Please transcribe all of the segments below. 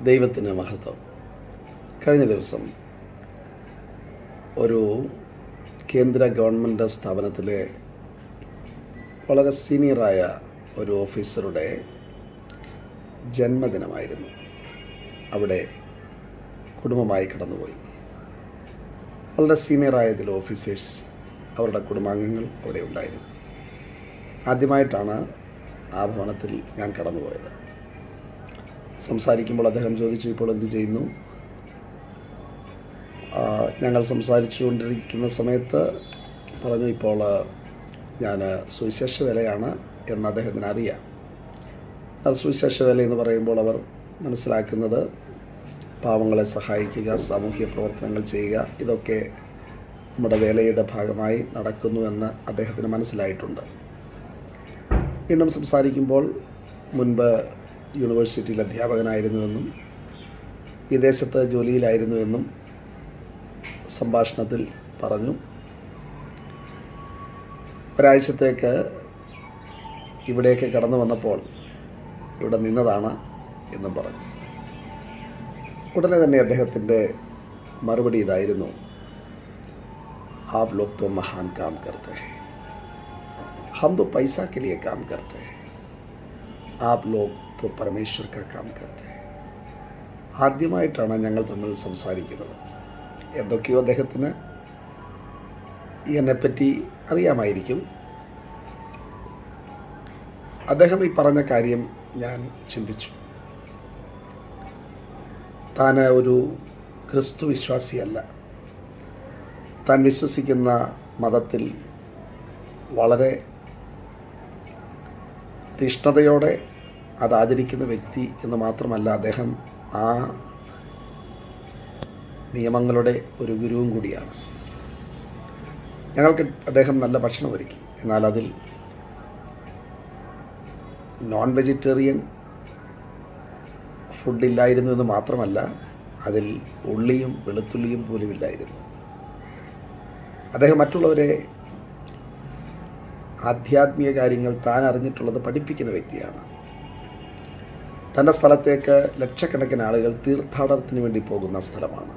ദൈവത്തിന് മഹത്വം. കഴിഞ്ഞ ദിവസം ഒരു കേന്ദ്ര ഗവൺമെൻറ് സ്ഥാപനത്തിലെ വളരെ സീനിയറായ ഒരു ഓഫീസറുടെ ജന്മദിനമായിരുന്നു. അവിടെ കുടുംബമായി കടന്നുപോയി. വളരെ സീനിയറായ ചില ഓഫീസേഴ്സ്, അവരുടെ കുടുംബാംഗങ്ങൾ അവിടെ ഉണ്ടായിരുന്നു. ആദ്യമായിട്ടാണ് ആ ഭവനത്തിൽ ഞാൻ കടന്നുപോയത്. സംസാരിക്കുമ്പോൾ അദ്ദേഹം ചോദിച്ചു, ഇപ്പോൾ എന്ത് ചെയ്യുന്നു? ഞങ്ങൾ സംസാരിച്ചുകൊണ്ടിരിക്കുന്ന സമയത്ത് പറഞ്ഞു, ഇപ്പോൾ ഞാൻ സുവിശേഷ വേലയാണ് എന്ന് അദ്ദേഹത്തിന് അറിയാം. അത് സുവിശേഷ വേല എന്ന് പറയുമ്പോൾ അവർ മനസ്സിലാക്കുന്നത് പാവങ്ങളെ സഹായിക്കുക, സാമൂഹ്യ പ്രവർത്തനങ്ങൾ ചെയ്യുക, ഇതൊക്കെ നമ്മുടെ വേലയുടെ ഭാഗമായി നടക്കുന്നുവെന്ന് അദ്ദേഹത്തിന് മനസ്സിലായിട്ടുണ്ട്. വീണ്ടും സംസാരിക്കുമ്പോൾ മുൻപ് യൂണിവേഴ്സിറ്റിയിൽ അധ്യാപകനായിരുന്നുവെന്നും വിദേശത്ത് ജോലിയിലായിരുന്നുവെന്നും സംഭാഷണത്തിൽ പറഞ്ഞു. ഒരാഴ്ചത്തേക്ക് ഇവിടേക്ക് കടന്നു വന്നപ്പോൾ ഇവിടെ നിന്നതാണ് എന്നും പറഞ്ഞു. ഉടനെ തന്നെ അദ്ദേഹത്തിൻ്റെ മറുപടി ഇതായിരുന്നു, आप लोग तो महान काम करते हैं, हम तो पैसा के लिए काम करते हैं, आप लोग तो परमेश्वर का काम करते हैं. ആദ്യമായിട്ടാണ് ഞങ്ങൾ തമ്മിൽ സംസാരിക്കുന്നത്. എന്തൊക്കെയോ അദ്ദേഹത്തിന് എന്നെപ്പറ്റി അറിയാമായിരിക്കും. അദ്ദേഹം ഈ പറഞ്ഞ കാര്യം ഞാൻ ചിന്തിച്ചു. താൻ ഒരു ക്രിസ്തു വിശ്വാസിയല്ല. താൻ വിശ്വസിക്കുന്ന മതത്തിൽ വളരെ തീഷ്ണതയോടെ അത് ആചരിക്കുന്ന വ്യക്തി എന്ന് മാത്രമല്ല, അദ്ദേഹം ആ നിയമങ്ങളുടെ ഒരു ഗുരുവും കൂടിയാണ്. ഞങ്ങൾക്ക് അദ്ദേഹം നല്ല ഭക്ഷണം ഒരുക്കി. എന്നാൽ അതിൽ നോൺ വെജിറ്റേറിയൻ ഫുഡില്ലായിരുന്നു എന്ന് മാത്രമല്ല, അതിൽ ഉള്ളിയും വെളുത്തുള്ളിയും പോലും ഇല്ലായിരുന്നു. അദ്ദേഹം മറ്റുള്ളവരെ ആധ്യാത്മിക കാര്യങ്ങൾ താൻ അറിഞ്ഞിട്ടുള്ളത് പഠിപ്പിക്കുന്ന വ്യക്തിയാണ്. തൻ്റെ സ്ഥലത്തേക്ക് ലക്ഷക്കണക്കിന് ആളുകൾ തീർത്ഥാടനത്തിന് വേണ്ടി പോകുന്ന സ്ഥലമാണ്.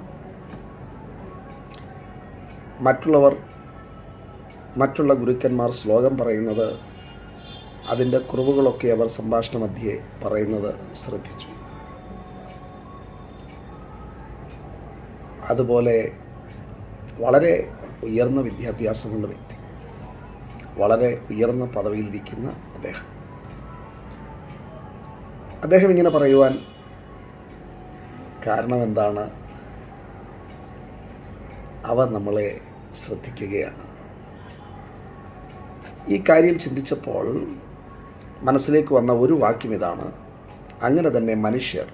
മറ്റുള്ള ഗുരുക്കന്മാർ ശ്ലോകം പറയുന്നത്, അതിൻ്റെ കുറവുകളൊക്കെ അവർ സംഭാഷണ മധ്യേ പറയുന്നത് ശ്രദ്ധിച്ചു. അതുപോലെ വളരെ ഉയർന്ന വിദ്യാഭ്യാസമുള്ള വ്യക്തി, വളരെ ഉയർന്ന പദവിയിലിരിക്കുന്ന അദ്ദേഹം ഇങ്ങനെ പറയുവാൻ കാരണം എന്താണ്? അവർ നമ്മളെ ശ്രദ്ധിക്കുകയാണ്. ഈ കാര്യം ചിന്തിച്ചപ്പോൾ മനസ്സിലേക്ക് വന്ന ഒരു വാക്യം ഇതാണ്, അങ്ങനെ തന്നെ മനുഷ്യർ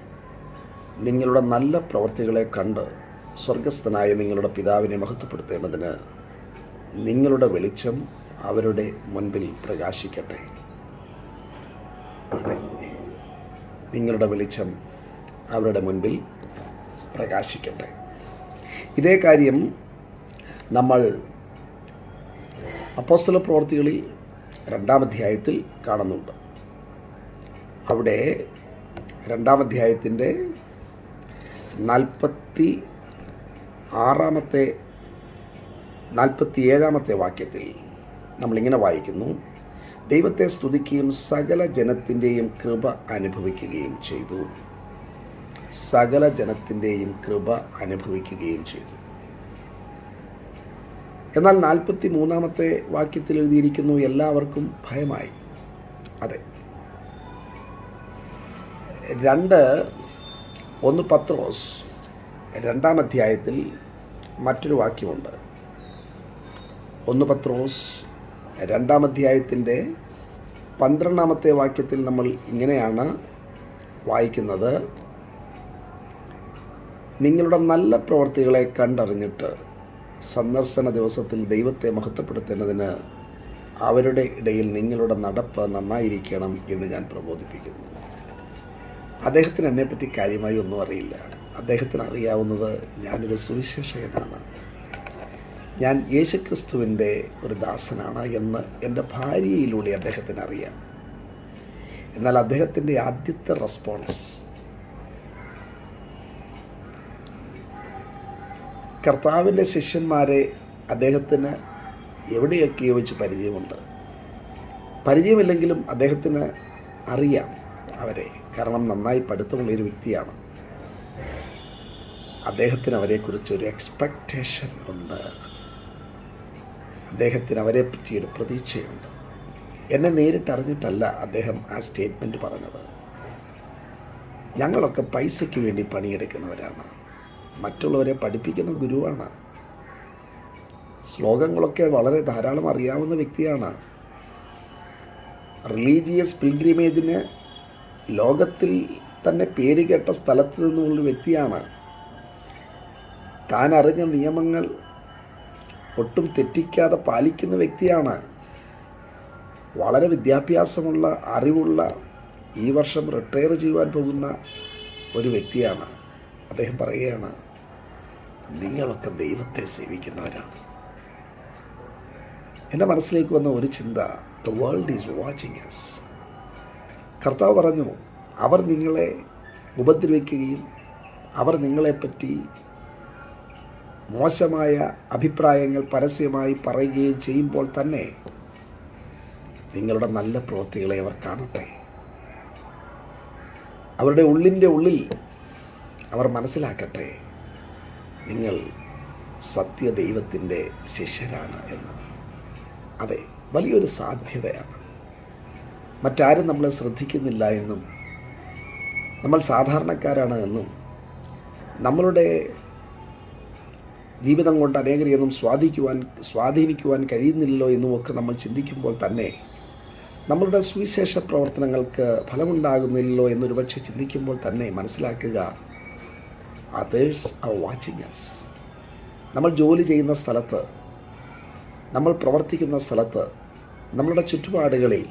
നിങ്ങളുടെ നല്ല പ്രവൃത്തികളെ കണ്ട് സ്വർഗസ്ഥനായ നിങ്ങളുടെ പിതാവിനെ മഹത്വപ്പെടുത്തേണ്ടതിന് നിങ്ങളുടെ വെളിച്ചം അവരുടെ മുൻപിൽ പ്രകാശിക്കട്ടെ. അതെ, നിങ്ങളുടെ വെളിച്ചം അവരുടെ മുൻപിൽ പ്രകാശിക്കട്ടെ. ഇതേ കാര്യം നമ്മൾ അപ്പോസ്തല പ്രവൃത്തികളിൽ 2-ാം അധ്യായത്തിൽ കാണുന്നുണ്ട്. അവിടെ 2-ാം അധ്യായത്തിൻ്റെ 47-ാമത്തെ വാക്യത്തിൽ നമ്മളിങ്ങനെ വായിക്കുന്നു, ദൈവത്തെ സ്തുതിക്കുകയും സകല ജനത്തിൻ്റെയും കൃപ അനുഭവിക്കുകയും ചെയ്തു. സകല ജനത്തിൻ്റെയും കൃപ അനുഭവിക്കുകയും ചെയ്തു. എന്നാൽ 43-ാമത്തെ വാക്യത്തിൽ എഴുതിയിരിക്കുന്നു, എല്ലാവർക്കും ഭയമായി. അതെ, 1 പത്രോസ് 2-ാം അധ്യായത്തിൽ മറ്റൊരു വാക്യമുണ്ട്. 1 പത്രോസ് 2-ാം അധ്യായത്തിൻ്റെ 12-ാമത്തെ വാക്യത്തിൽ നമ്മൾ ഇങ്ങനെയാണ് വായിക്കുന്നത്, നിങ്ങളുടെ നല്ല പ്രവൃത്തികളെ കണ്ടറിഞ്ഞിട്ട് സന്ദർശന ദിവസത്തിൽ ദൈവത്തെ മഹത്വപ്പെടുത്തേണ്ടതിന് അവരുടെ ഇടയിൽ നിങ്ങളുടെ നടപ്പ് നന്നായിരിക്കണം എന്ന് ഞാൻ പ്രബോധിപ്പിക്കുന്നു. അദ്ദേഹത്തിന് എന്നെപ്പറ്റി കാര്യമായി ഒന്നും അറിയില്ല. അദ്ദേഹത്തിന് അറിയാവുന്നത് ഞാനൊരു സുവിശേഷകനാണ്, ഞാൻ യേശുക്രിസ്തുവിൻ്റെ ഒരു ദാസനാണ് എന്ന് എൻ്റെ ഭാര്യയിലൂടെ അദ്ദേഹത്തിന് അറിയാം. എന്നാൽ അദ്ദേഹത്തിൻ്റെ ആദ്യത്തെ റെസ്പോൺസ് കർത്താവിൻ്റെ ശിഷ്യന്മാരെ അദ്ദേഹത്തിന് എവിടെയൊക്കെയോ വെച്ച് പരിചയമുണ്ട്. പരിചയമില്ലെങ്കിലും അദ്ദേഹത്തിന് അറിയാം അവരെ, കാരണം നന്നായി പഠിത്തമുള്ളൊരു വ്യക്തിയാണ്. അദ്ദേഹത്തിന് അവരെക്കുറിച്ചൊരു എക്സ്പെക്റ്റേഷൻ ഉണ്ട്. അദ്ദേഹത്തിന് അവരെ പറ്റിയൊരു പ്രതീക്ഷയുണ്ട്. എന്നെ നേരിട്ടറിഞ്ഞിട്ടല്ല അദ്ദേഹം ആ സ്റ്റേറ്റ്മെൻറ്റ് പറഞ്ഞത്. ഞങ്ങളൊക്കെ പൈസയ്ക്ക് വേണ്ടി പണിയെടുക്കുന്നവരാണ്, മറ്റുള്ളവരെ പഠിപ്പിക്കുന്ന ഗുരുവാണ്. ശ്ലോകങ്ങളൊക്കെ വളരെ ധാരാളം അറിയാവുന്ന വ്യക്തിയാണ്. റിലീജിയസ് പിൽഗ്രിമേജിന് ലോകത്തിൽ തന്നെ പേര് കേട്ട സ്ഥലത്ത് നിന്നുള്ള വ്യക്തിയാണ്. താൻ അറിഞ്ഞ നിയമങ്ങൾ ഒട്ടും തെറ്റിക്കാതെ പാലിക്കുന്ന വ്യക്തിയാണ്. വളരെ വിദ്യാഭ്യാസമുള്ള, അറിവുള്ള, ഈ വർഷം റിട്ടയർ ചെയ്യുവാൻ പോകുന്ന ഒരു വ്യക്തിയാണ്. അദ്ദേഹം പറയുകയാണ്, നിങ്ങളൊക്കെ ദൈവത്തെ സേവിക്കുന്നവരാണ്. എൻ്റെ മനസ്സിലേക്ക് വന്ന ഒരു ചിന്ത, the world is watching us. കർത്താവ് പറഞ്ഞു, അവർ നിങ്ങളെ ഉപദ്രവിക്കുകയും അവർ നിങ്ങളെപ്പറ്റി മോശമായ അഭിപ്രായങ്ങൾ പരസ്യമായി പറയുകയും ചെയ്യുമ്പോൾ തന്നെ നിങ്ങളുടെ നല്ല പ്രവൃത്തികളെ അവർ കാണട്ടെ. അവരുടെ ഉള്ളിൻ്റെ ഉള്ളിൽ അവർ മനസ്സിലാക്കട്ടെ, നിങ്ങൾ സത്യദൈവത്തിൻ്റെ ശിഷ്യരാണ് എന്ന്. അതെ, വലിയൊരു സാധ്യതയാണ്. മറ്റാരും നമ്മളെ ശ്രദ്ധിക്കുന്നില്ല എന്നും നമ്മൾ സാധാരണക്കാരാണ് എന്നും നമ്മളുടെ ജീവിതം കൊണ്ട് അനേകരെയൊന്നും സ്വാധീനിക്കുവാൻ കഴിയുന്നില്ലല്ലോ എന്നുമൊക്കെ നമ്മൾ ചിന്തിക്കുമ്പോൾ തന്നെ നമ്മളുടെ സുവിശേഷ പ്രവർത്തനങ്ങൾക്ക് ഫലമുണ്ടാകുന്നില്ലല്ലോ എന്നൊരു പക്ഷേ ചിന്തിക്കുമ്പോൾ തന്നെ മനസ്സിലാക്കുക, അതേഴ്സ് ആർ വാച്ചിങ് അസ്. നമ്മൾ ജോലി ചെയ്യുന്ന സ്ഥലത്ത്, നമ്മൾ പ്രവർത്തിക്കുന്ന സ്ഥലത്ത്, നമ്മളുടെ ചുറ്റുപാടുകളിൽ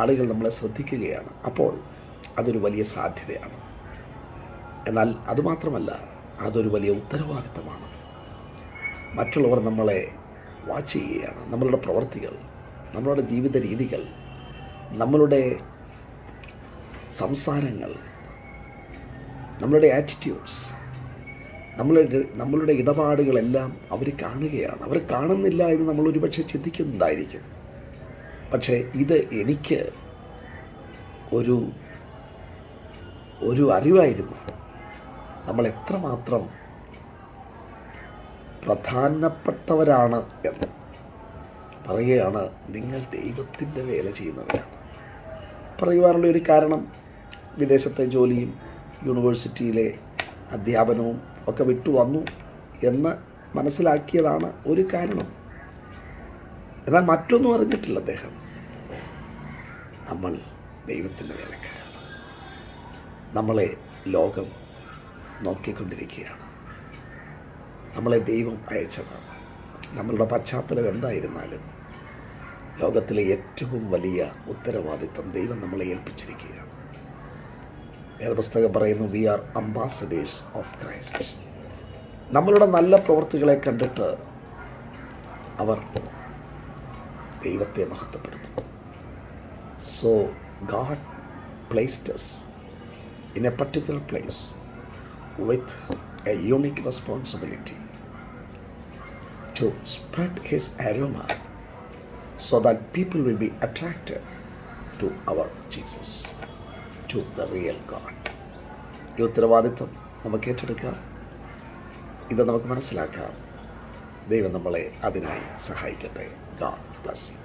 ആളുകൾ നമ്മളെ ശ്രദ്ധിക്കുകയാണ്. അപ്പോൾ അതൊരു വലിയ സാധ്യതയാണ്. എന്നാൽ അതുമാത്രമല്ല, അതൊരു വലിയ ഉത്തരവാദിത്തമാണ്. മറ്റുള്ളവർ നമ്മളെ വാച്ച് ചെയ്യുകയാണ്. നമ്മളുടെ പ്രവൃത്തികൾ, നമ്മളുടെ ജീവിത രീതികൾ, നമ്മളുടെ സംസാരങ്ങൾ, നമ്മളുടെ ആറ്റിറ്റ്യൂഡ്സ്, നമ്മളുടെ ഇടപാടുകളെല്ലാം അവർ കാണുകയാണ്. അവർ കാണുന്നില്ല എന്ന് നമ്മൾ ഒരുപക്ഷെ ചിന്തിക്കുന്നുണ്ടായിരിക്കും. പക്ഷേ ഇത് എനിക്ക് ഒരു അറിവായിരുന്നു. നമ്മൾ എത്രമാത്രം പ്രധാനപ്പെട്ടവരാണ് എന്ന് പറയുകയാണ്. നിങ്ങൾ ദൈവത്തിൻ്റെ വേല ചെയ്യുന്നവരാണ്. പറയുവാനുള്ള ഒരു കാരണം, വിദേശത്തെ ജോലിയും യൂണിവേഴ്സിറ്റിയിലെ അധ്യാപനവും ഒക്കെ വിട്ടു വന്നു എന്ന് മനസ്സിലാക്കിയതാണ് ഒരു കാരണം. എന്നാൽ മറ്റൊന്നും അറിഞ്ഞിട്ടില്ല അദ്ദേഹം. നമ്മൾ ദൈവത്തിൻ്റെ വേലക്കാരാണ്. നമ്മളെ ലോകം നോക്കിക്കൊണ്ടിരിക്കുകയാണ്. നമ്മളെ ദൈവം അയച്ചതാണ്. നമ്മളുടെ പശ്ചാത്തലം എന്തായിരുന്നാലും ലോകത്തിലെ ഏറ്റവും വലിയ ഉത്തരവാദിത്വം ദൈവം നമ്മളെ ഏൽപ്പിച്ചിരിക്കുകയാണ്. വേദപുസ്തകം പറയുന്നു, we are ambassadors of Christ. നമ്മളുടെ നല്ല പ്രവൃത്തികളെ കണ്ടിട്ട് അവർ ദൈവത്തെ മഹത്വപ്പെടുത്തും. So God placed us in a particular place with a unique responsibility to spread his aroma so that people will be attracted to our Jesus, to the real God. ഈ ഉത്തരവാദിത്വം നമുക്ക് ഏറ്റെടുക്കാം. ഇത് നമുക്ക് മനസ്സിലാക്കാം. ദൈവം നമ്മളെ അതിനായി സഹായിക്കട്ടെ. God bless you.